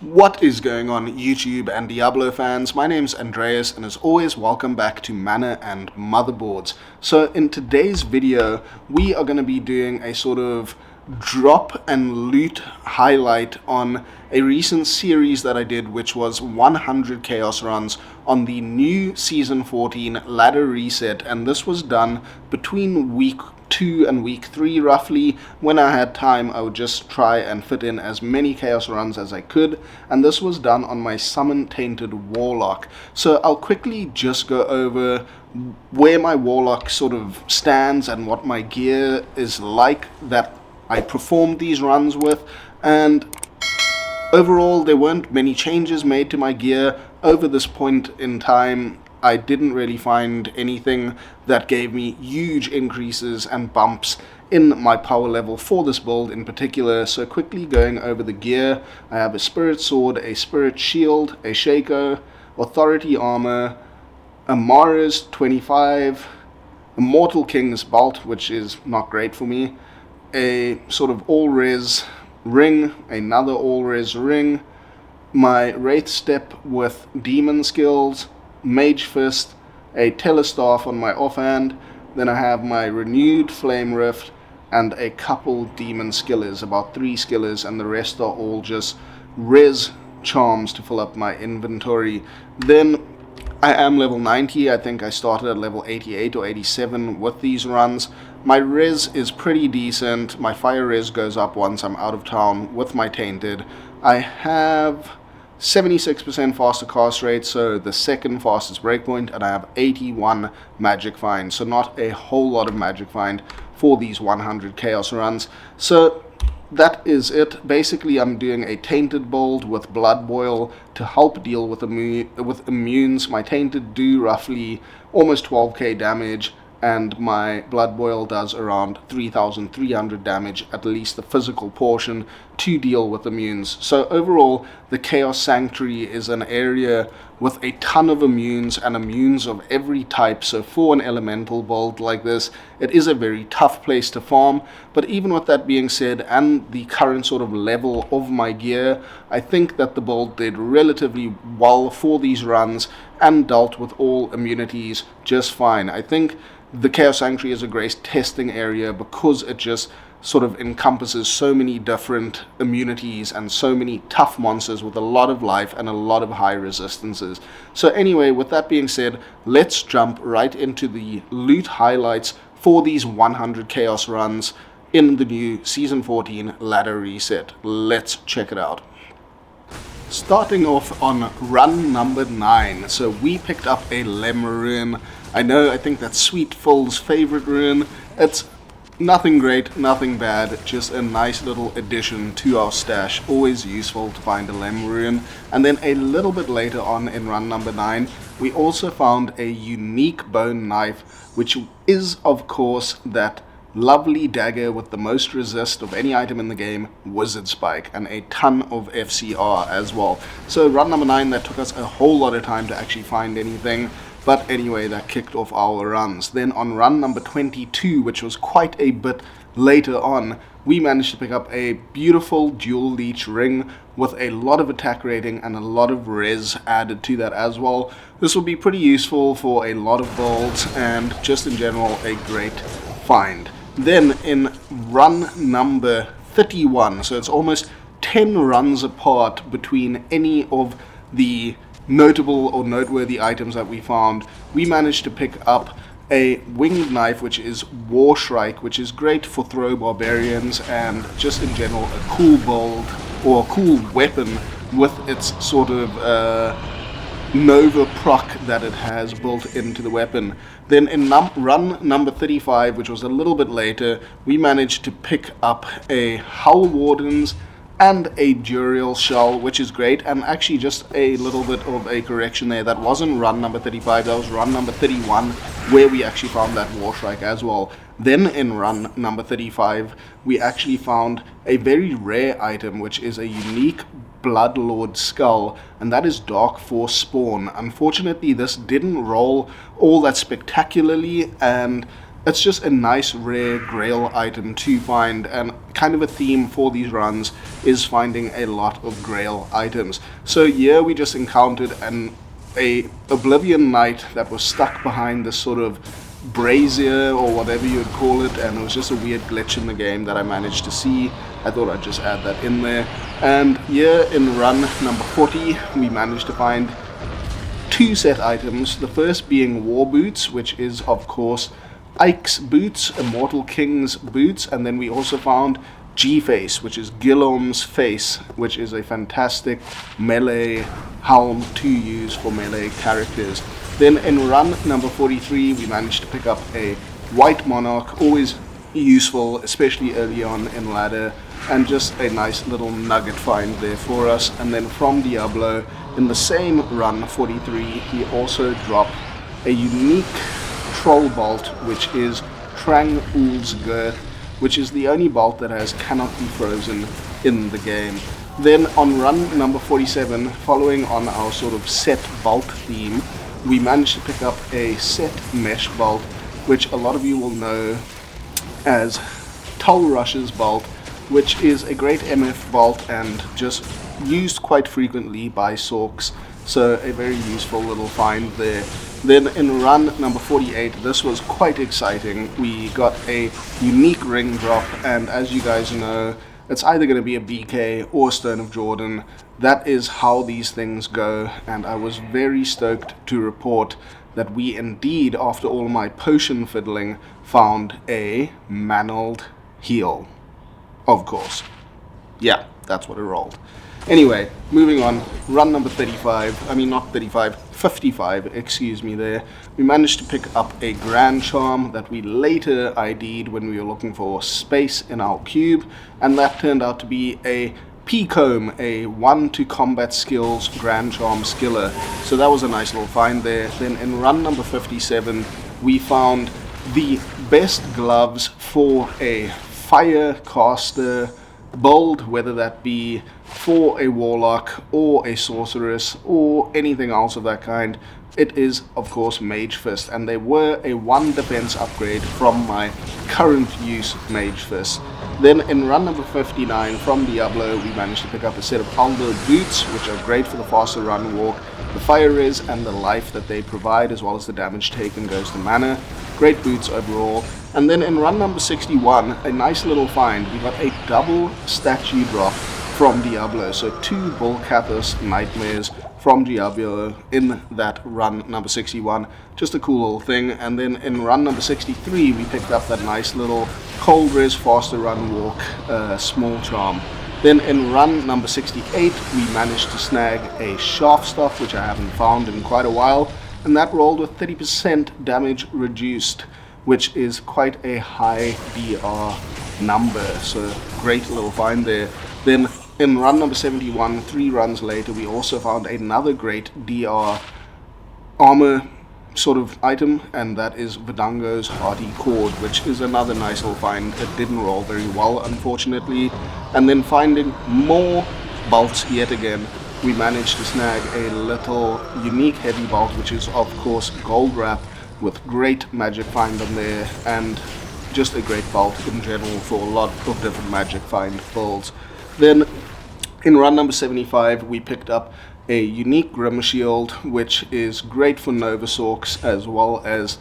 What is going on, YouTube and Diablo fans? My name's Andreas, and as always, welcome back to Mana and Motherboards. So in today's video, we are going to be doing a sort of drop and loot highlight on a recent series that I did, which was 100 chaos runs on the new Season 14 ladder reset, and this was done between week 2 and week 3 roughly. When I had time, I would just try and fit in as many chaos runs as I could, and this was done on my Summon Tainted Warlock. So I'll quickly just go over where my Warlock sort of stands and what my gear is like that I performed these runs with, and overall there weren't many changes made to my gear over this point in time. I didn't really find anything that gave me huge increases and bumps in my power level for this build in particular. So quickly going over the gear, I have a Spirit Sword, a Spirit Shield, a Shaco, Authority Armor, a Mars 25, a Mortal King's Bolt, which is not great for me, a sort of all-res ring, another all-res ring, my Wraith Step with Demon skills, Mage Fist, a Telestaff on my offhand, then I have my Renewed Flame Rift, and a couple Demon Skillers, about 3 Skillers, and the rest are all just res charms to fill up my inventory. Then I am level 90, I think I started at level 88 or 87 with these runs. My res is pretty decent, my fire res goes up once I'm out of town with my Tainted. I have 76% faster cast rate, so the second fastest breakpoint, and I have 81 magic find, so not a whole lot of magic find for these 100 chaos runs. So that is it. Basically, I'm doing a Tainted build with Blood Boil to help deal with immunes. My Tainted do roughly almost 12k damage, and my Blood Boil does around 3,300 damage, at least the physical portion, to deal with immunes. So overall, the Chaos Sanctuary is an area with a ton of immunes, and immunes of every type. So for an elemental build like this, it is a very tough place to farm. But even with that being said, and the current sort of level of my gear, I think that the build did relatively well for these runs and dealt with all immunities just fine. I think the Chaos Sanctuary is a great testing area because it just sort of encompasses so many different immunities and so many tough monsters with a lot of life and a lot of high resistances. So anyway, with that being said, let's jump right into the loot highlights for these 100 chaos runs in the new Season 14 ladder reset. Let's check it out. Starting off on run number 9, so we picked up a Lem rune. I think that's Sweet Phil's favorite rune. It's nothing great, nothing bad, just a nice little addition to our stash. Always useful to find a Lem rune. And then a little bit later on in run number 9, we also found a unique bone knife, which is of course that lovely dagger with the most resist of any item in the game, Wizard Spike, and a ton of FCR as well. So run number 9, that took us a whole lot of time to actually find anything. But anyway, that kicked off our runs. Then on run number 22, which was quite a bit later on, we managed to pick up a beautiful dual leech ring with a lot of attack rating and a lot of res added to that as well. This will be pretty useful for a lot of builds and just in general a great find. Then in run number 31, so it's almost 10 runs apart between any of the notable or noteworthy items that we found, we managed to pick up a winged knife, which is War Shrike, which is great for throw barbarians and just in general a cool build or a cool weapon with its sort of Nova proc that it has built into the weapon. Then in run number 35, which was a little bit later, we managed to pick up a Hull Wardens and a Duriel Shell, which is great. And actually just a little bit of a correction there, that wasn't run number 35, that was run number 31, where we actually found that War Shrike as well. Then in run number 35, we actually found a very rare item, which is a unique Bloodlord skull, and that is Dark Force Spawn. Unfortunately, this didn't roll all that spectacularly, and it's just a nice rare grail item to find, and kind of a theme for these runs is finding a lot of grail items. So here we just encountered a Oblivion Knight that was stuck behind this sort of brazier or whatever you would call it, and it was just a weird glitch in the game that I managed to see. I thought I'd just add that in there. And here in run number 40 we managed to find 2 set items, the first being War Boots, which is of course Ike's boots, Immortal King's boots, and then we also found G-Face, which is Guillaume's face, which is a fantastic melee helm to use for melee characters. Then in run number 43 we managed to pick up a White Monarch, always useful, especially early on in ladder, and just a nice little nugget find there for us. And then from Diablo, in the same run 43, we also drop a unique troll bolt, which is Trang Ul's Girth, which is the only bolt that has cannot be frozen in the game. Then on run number 47, following on our sort of set bolt theme, we managed to pick up a set mesh bolt, which a lot of you will know as Tull Rush's bolt, which is a great MF bolt and just used quite frequently by Sorks, so a very useful little find there. Then in run number 48, this was quite exciting. We got a unique ring drop, and as you guys know, it's either going to be a BK or Stone of Jordan. That is how these things go, and I was very stoked to report that we indeed, after all my potion fiddling, found a Mantled Heal. Of course. Yeah, that's what it rolled. Anyway, moving on, run number 55, excuse me there. We managed to pick up a Grand Charm that we later ID'd when we were looking for space in our cube, and that turned out to be a P-Comb, a 1 to combat skills Grand Charm skiller. So that was a nice little find there. Then in run number 57, we found the best gloves for a fire caster build, whether that be for a warlock or a sorceress or anything else of that kind. It is of course Mage Fist, and they were a 1 defense upgrade from my current use Mage Fist. Then in run number 59 from Diablo, we managed to pick up a set of Aldo boots, which are great for the faster run walk, the fire res and the life that they provide, as well as the damage taken goes to mana. Great boots overall. And then in run number 61, a nice little find. We got a double statue drop from Diablo. So 2 Bull Cathos Nightmares from Diablo in that run number 61. Just a cool little thing. And then in run number 63, we picked up that nice little cold res faster run walk small charm. Then in run number 68, we managed to snag a Shaft Stuff, which I haven't found in quite a while. And that rolled with 30% damage reduced, which is quite a high DR number, so great little find there. Then in run number 71, 3 runs later, we also found another great DR armor sort of item, and that is Vidango's Hearty Cord, which is another nice little find. It didn't roll very well, unfortunately. And then finding more bolts yet again, we managed to snag a little unique heavy bolt, which is of course Gold Wrap, with great magic find on there, and just a great bolt in general for a lot of different magic find builds. Then in run number 75, we picked up a unique Grim Shield, which is great for Nova Sorks, as well as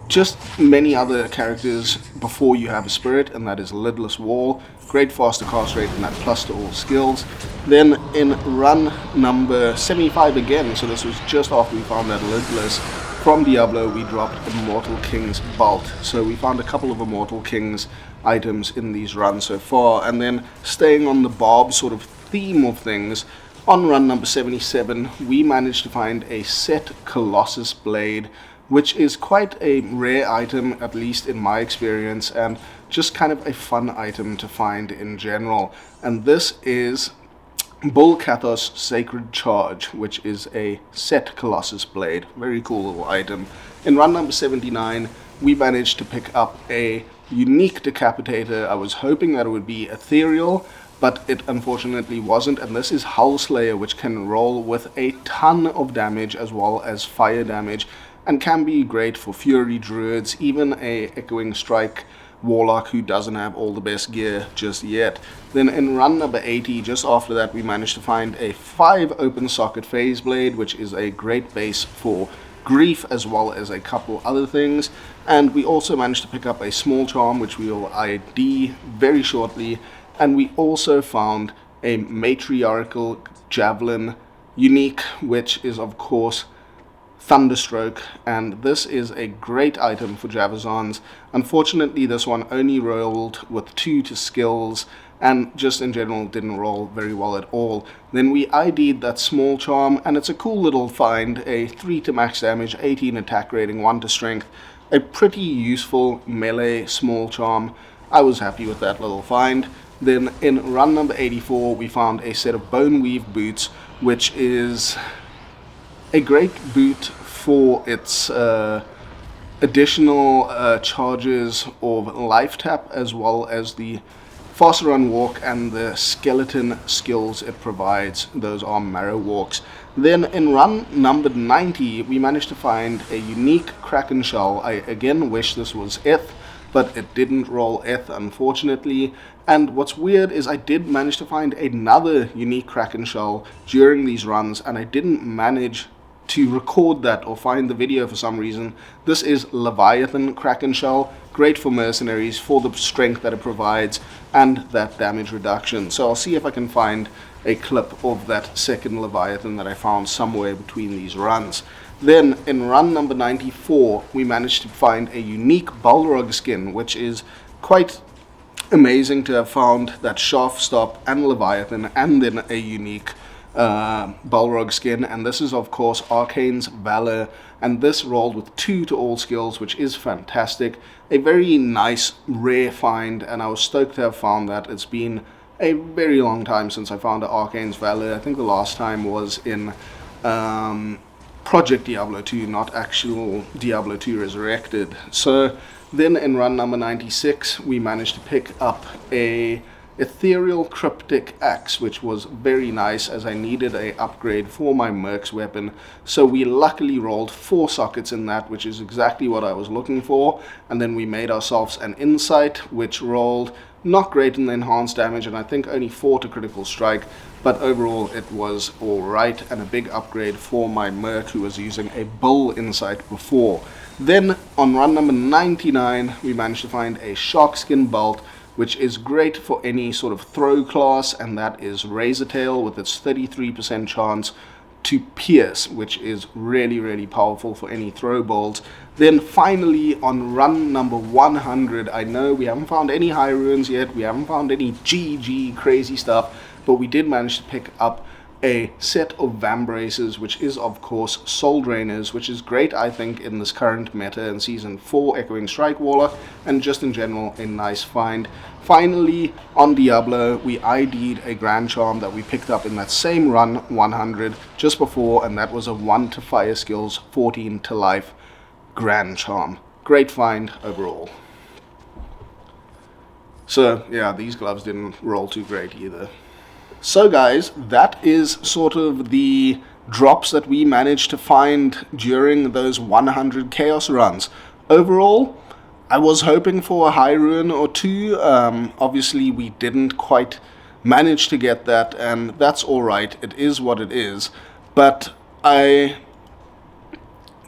just many other characters before you have a spirit, and that is Lidless Wall. Great faster cast rate and that plus to all skills. Then in run number 75 again, so this was just after we found that Lidless, from Diablo we dropped Immortal King's Bolt. So we found a couple of Immortal King's items in these runs so far. And then staying on the Barb sort of theme of things, on run number 77 we managed to find a set Colossus Blade, which is quite a rare item, at least in my experience, and just kind of a fun item to find in general. And this is Bull Cathos Sacred Charge, which is a set Colossus Blade. Very cool little item. In run number 79, we managed to pick up a unique Decapitator. I was hoping that it would be ethereal, but it unfortunately wasn't, and this is Hull Slayer, which can roll with a ton of damage as well as fire damage. and can be great for Fury Druids, even a Echoing Strike Warlock who doesn't have all the best gear just yet. Then in run number 80, just after that, we managed to find a 5 open socket Phase Blade, which is a great base for Grief as well as a couple other things. And we also managed to pick up a small charm, which we will ID very shortly. And we also found a Matriarchal Javelin unique, which is of course Thunderstroke, and this is a great item for Javazans. Unfortunately, this one only rolled with 2 to skills, and just in general didn't roll very well at all. Then we ID'd that small charm, and it's a cool little find, a 3 to max damage, 18 attack rating, 1 to strength, a pretty useful melee small charm. I was happy with that little find. Then in run number 84, we found a set of Boneweave boots, which is a great boot for its additional charges of life tap, as well as the faster run walk and the skeleton skills it provides. Those are marrow walks. Then in run number 90, we managed to find a unique Kraken shell. I again wish this was ETH, but it didn't roll ETH, unfortunately. And what's weird is I did manage to find another unique Kraken shell during these runs, and I didn't manage to record that or find the video for some reason. This is Leviathan Kraken shell, great for mercenaries for the strength that it provides and that damage reduction. So I'll see if I can find a clip of that second Leviathan that I found somewhere between these runs. Then in run number 94, we managed to find a unique Balrog skin, which is quite amazing to have found that Shaft Stop and Leviathan, and then a unique Balrog skin. And this is of course Arcane's Valor, and this rolled with 2 to all skills, which is fantastic. A very nice rare find, and I was stoked to have found that. It's been a very long time since I found an Arcane's Valor. I think the last time was in Project Diablo 2, not actual Diablo 2 Resurrected. So then in run number 96, we managed to pick up a Ethereal Cryptic Axe, which was very nice as I needed a upgrade for my Merc's weapon. So we luckily rolled 4 sockets in that, which is exactly what I was looking for. And then we made ourselves an Insight, which rolled not great in the enhanced damage, and I think only 4 to critical strike, but overall it was alright, and a big upgrade for my Merc, who was using a Bull Insight before. Then on run number 99, we managed to find a Sharkskin Bolt, which is great for any sort of throw class, and that is Razortail with its 33% chance to pierce, which is really powerful for any throw bolts. Then finally on run number 100, I know we haven't found any high ruins yet, we haven't found any GG crazy stuff, but we did manage to pick up a set of Vambraces, which is of course Soul Drainers, which is great I think in this current meta in Season 4 Echoing Strike Warlock, and just in general a nice find. Finally on Diablo, we ID'd a Grand Charm that we picked up in that same run 100 just before, and that was a 1 to fire skills, 14 to life Grand Charm. Great find overall. So yeah, these gloves didn't roll too great either. So guys, that is sort of the drops that we managed to find during those 100 Chaos runs. Overall, I was hoping for a high ruin or 2. Obviously, we didn't quite manage to get that, and that's alright. It is what it is. But I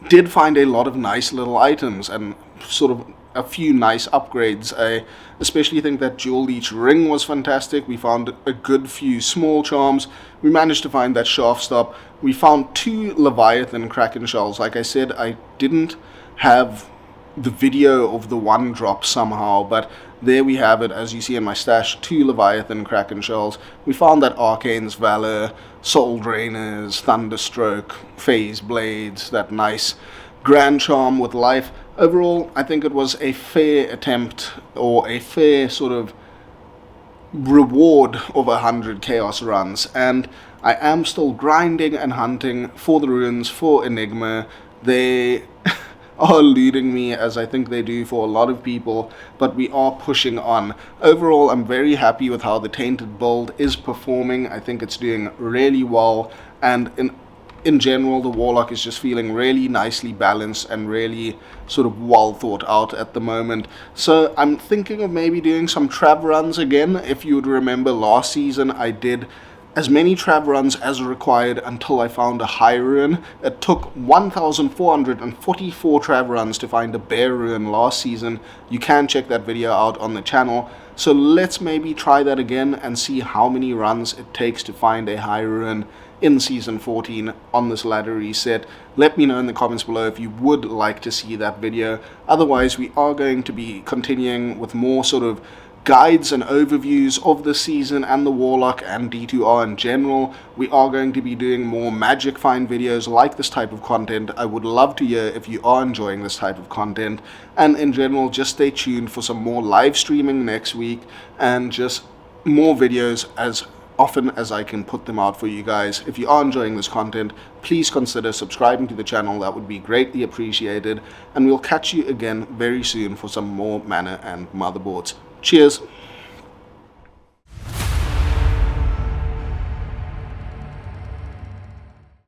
did find a lot of nice little items and sort of a few nice upgrades. I especially think that Jewel Leech Ring was fantastic. We found a good few small charms. We managed to find that Shaft Stop. We found 2 Leviathan Kraken shells. Like I said, I didn't have the video of the one drop somehow, but there we have it. As you see in my stash, 2 Leviathan Kraken shells. We found that Arcane's Valor, Soul Drainers, Thunderstroke, Phase Blades, that nice Grand Charm with life. Overall, I think it was a fair attempt, or a fair sort of reward of 100 Chaos runs, and I am still grinding and hunting for the ruins for Enigma. They are eluding me, as I think they do for a lot of people, but we are pushing on. Overall, I'm very happy with how the Tainted build is performing. I think it's doing really well, and in in general, the Warlock is just feeling really nicely balanced and really sort of well thought out at the moment. So I'm thinking of maybe doing some Trav runs again. If you would remember last season, I did as many Trav runs as required until I found a high ruin. It took 1,444 Trav runs to find a bear ruin last season. You can check that video out on the channel. So let's maybe try that again and see how many runs it takes to find a high ruin in Season 14 on this ladder reset. Let me know in the comments below if you would like to see that video. Otherwise, we are going to be continuing with more sort of guides and overviews of the season and the Warlock and D2R in general. We are going to be doing more magic find videos like this type of content. I would love to hear if you are enjoying this type of content, and in general, just stay tuned for some more live streaming next week and just more videos as often as I can put them out for you guys. If you are enjoying this content, please consider subscribing to the channel. That would be greatly appreciated, and we'll catch you again very soon for some more Mana and Motherboards. Cheers.